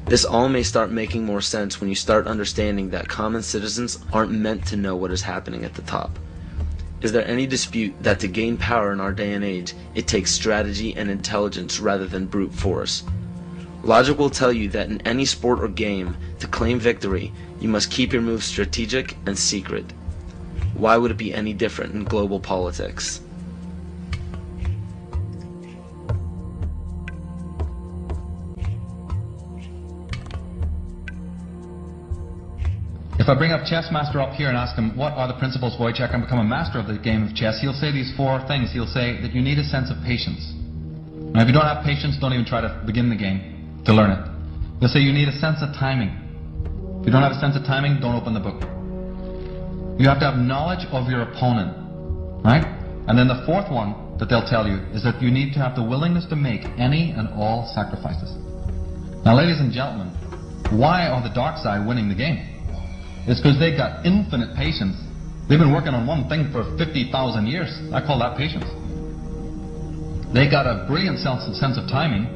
This all may start making more sense when you start understanding that common citizens aren't meant to know what is happening at the top. Is there any dispute that to gain power in our day and age, it takes strategy and intelligence rather than brute force? Logic will tell you that in any sport or game, to claim victory, you must keep your moves strategic and secret. Why would it be any different in global politics? If I bring up chess master up here and ask him, what are the principles, Wojciech, and become a master of the game of chess, he'll say these four things. He'll say that you need a sense of patience. Now, if you don't have patience, don't even try to begin the game to learn it. He'll say you need a sense of timing. If you don't have a sense of timing, don't open the book. You have to have knowledge of your opponent, right? And then the fourth one that they'll tell you is that you need to have the willingness to make any and all sacrifices. Now, ladies and gentlemen, why are the dark side winning the game? It's because they've got infinite patience. They've been working on one thing for 50,000 years. I call that patience. They got a brilliant sense of timing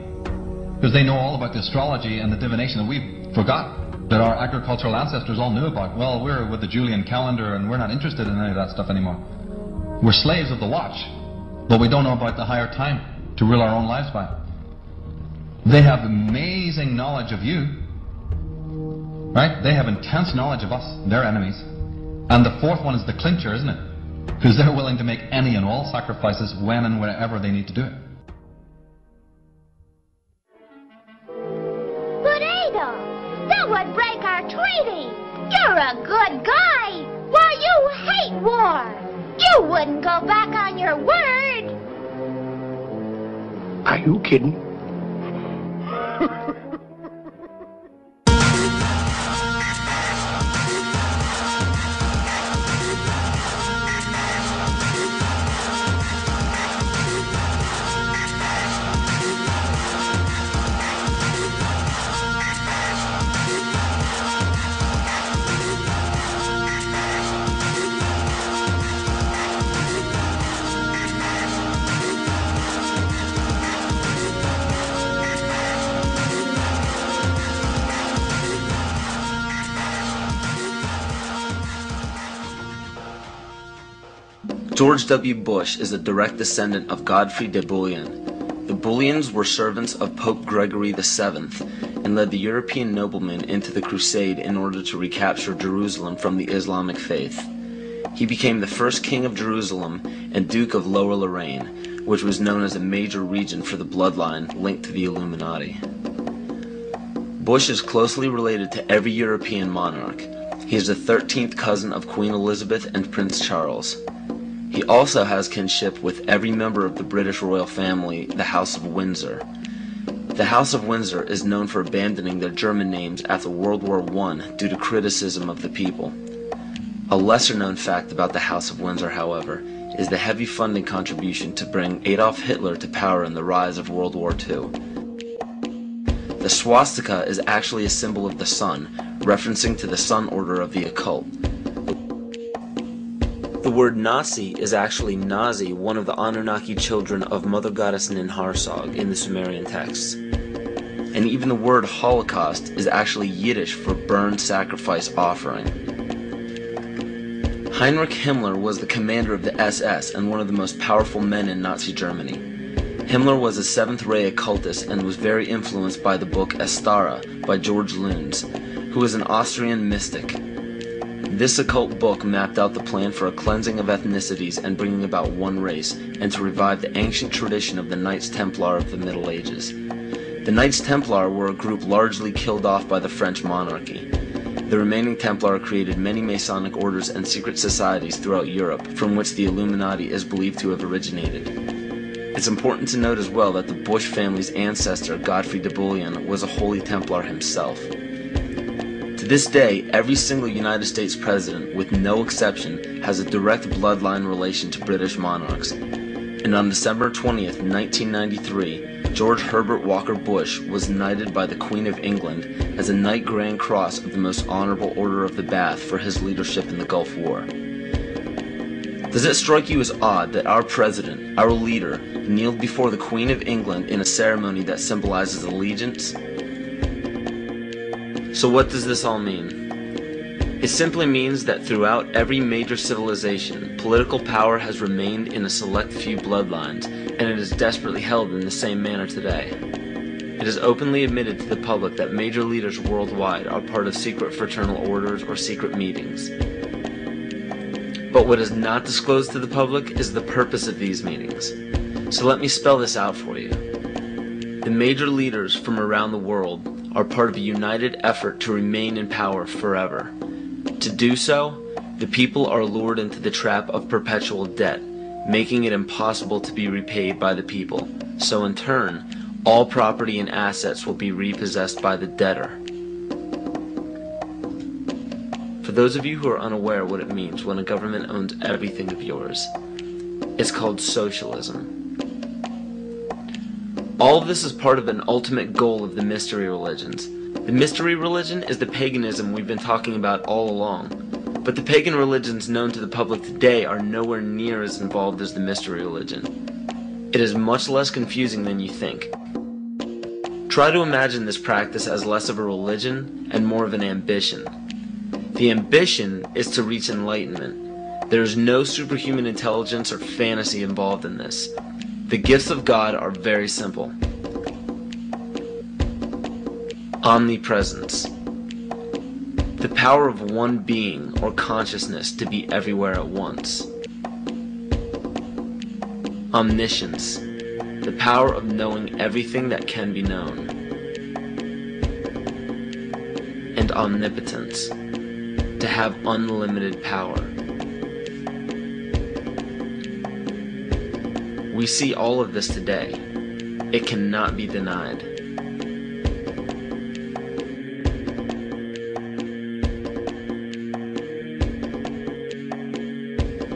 because they know all about the astrology and the divination that we forgot, that our agricultural ancestors all knew about. Well, we're with the Julian calendar and we're not interested in any of that stuff anymore. We're slaves of the watch, but we don't know about the higher time to rule our own lives by. They have amazing knowledge of you. Right? They have intense knowledge of us, their enemies. And the fourth one is the clincher, isn't it? Because they're willing to make any and all sacrifices when and wherever they need to do it. But Adolf, that would break our treaty. You're a good guy. Why, you hate war. You wouldn't go back on your word. Are you kidding? George W. Bush is a direct descendant of Godfrey de Bouillon. The Bouillons were servants of Pope Gregory VII and led the European noblemen into the crusade in order to recapture Jerusalem from the Islamic faith. He became the first king of Jerusalem and Duke of Lower Lorraine, which was known as a major region for the bloodline linked to the Illuminati. Bush is closely related to every European monarch. He is the 13th cousin of Queen Elizabeth and Prince Charles. He also has kinship with every member of the British royal family, the House of Windsor. The House of Windsor is known for abandoning their German names after World War I due to criticism of the people. A lesser-known fact about the House of Windsor, however, is the heavy funding contribution to bring Adolf Hitler to power in the rise of World War II. The swastika is actually a symbol of the sun, referencing to the sun order of the occult. The word Nazi is actually Nazi, one of the Anunnaki children of Mother Goddess Ninharsag in the Sumerian texts. And even the word Holocaust is actually Yiddish for burned sacrifice offering. Heinrich Himmler was the commander of the SS and one of the most powerful men in Nazi Germany. Himmler was a seventh-ray occultist and was very influenced by the book Astara by George Luns, who was an Austrian mystic. This occult book mapped out the plan for a cleansing of ethnicities and bringing about one race, and to revive the ancient tradition of the Knights Templar of the Middle Ages. The Knights Templar were a group largely killed off by the French monarchy. The remaining Templar created many Masonic orders and secret societies throughout Europe, from which the Illuminati is believed to have originated. It's important to note as well that the Bush family's ancestor, Godfrey de Bouillon, was a Holy Templar himself. To this day, every single United States president, with no exception, has a direct bloodline relation to British monarchs. And on December 20th, 1993, George Herbert Walker Bush was knighted by the Queen of England as a Knight Grand Cross of the Most Honorable Order of the Bath for his leadership in the Gulf War. Does it strike you as odd that our president, our leader, kneeled before the Queen of England in a ceremony that symbolizes allegiance? So what does this all mean? It simply means that throughout every major civilization, political power has remained in a select few bloodlines, and it is desperately held in the same manner today. It is openly admitted to the public that major leaders worldwide are part of secret fraternal orders or secret meetings. But what is not disclosed to the public is the purpose of these meetings. So let me spell this out for you. The major leaders from around the world are part of a united effort to remain in power forever. To do so, the people are lured into the trap of perpetual debt, making it impossible to be repaid by the people. So in turn, all property and assets will be repossessed by the debtor. For those of you who are unaware what it means when a government owns everything of yours, it's called socialism. All of this is part of an ultimate goal of the mystery religions. The mystery religion is the paganism we've been talking about all along, but the pagan religions known to the public today are nowhere near as involved as the mystery religion. It is much less confusing than you think. Try to imagine this practice as less of a religion and more of an ambition. The ambition is to reach enlightenment. There is no superhuman intelligence or fantasy involved in this. The gifts of God are very simple. Omnipresence. The power of one being or consciousness to be everywhere at once. Omniscience. The power of knowing everything that can be known. And omnipotence. To have unlimited power. We see all of this today. It cannot be denied.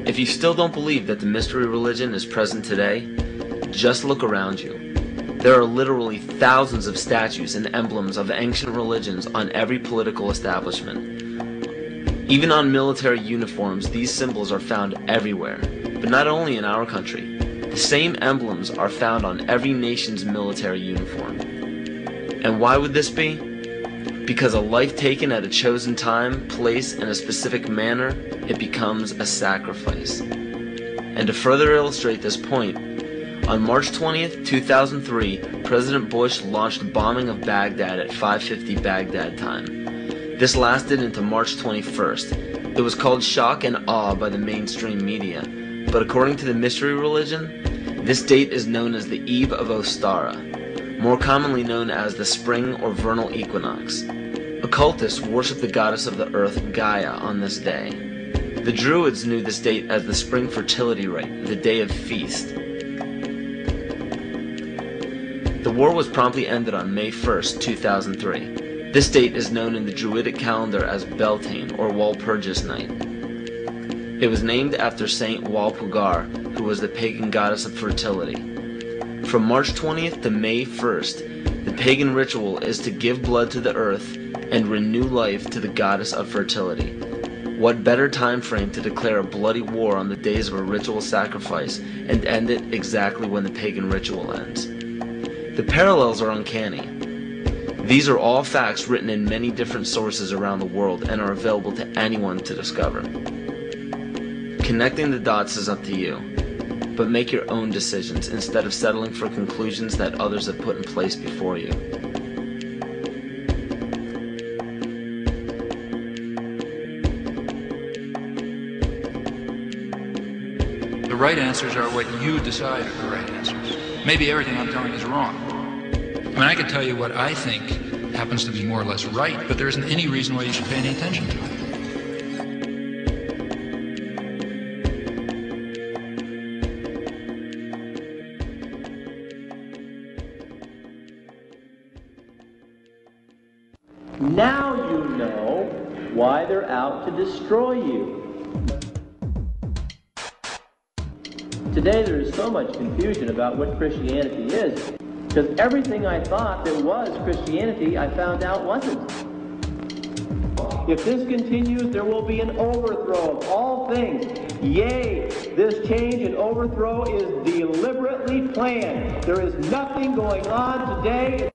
If you still don't believe that the mystery religion is present today, just look around you. There are literally thousands of statues and emblems of ancient religions on every political establishment. Even on military uniforms, these symbols are found everywhere, but not only in our country. The same emblems are found on every nation's military uniform. And why would this be? Because a life taken at a chosen time, place, and a specific manner, it becomes a sacrifice. And to further illustrate this point, on March 20th, 2003, President Bush launched a bombing of Baghdad at 5:50 Baghdad time. This lasted into March 21st. It was called shock and awe by the mainstream media, but according to the mystery religion, this date is known as the Eve of Ostara, more commonly known as the spring or vernal equinox. Occultists worship the goddess of the earth, Gaia, on this day. The Druids knew this date as the spring fertility rite, the day of feast. The war was promptly ended on May 1st, 2003. This date is known in the Druidic calendar as Beltane, or Walpurgis Night. It was named after Saint Walpurga, who was the pagan goddess of fertility. From March 20th to May 1st, the pagan ritual is to give blood to the earth and renew life to the goddess of fertility. What better time frame to declare a bloody war on the days of a ritual sacrifice and end it exactly when the pagan ritual ends? The parallels are uncanny. These are all facts written in many different sources around the world and are available to anyone to discover. Connecting the dots is up to you, but make your own decisions instead of settling for conclusions that others have put in place before you. The right answers are what you decide are the right answers. Maybe everything I'm telling is wrong. I mean, I can tell you what I think happens to be more or less right, but there isn't any reason why you should pay any attention to it. Now you know why they're out to destroy you. Today there is so much confusion about what Christianity is, because everything I thought that was Christianity, I found out wasn't. If this continues, there will be an overthrow of all things. Yea, this change and overthrow is deliberately planned. There is nothing going on today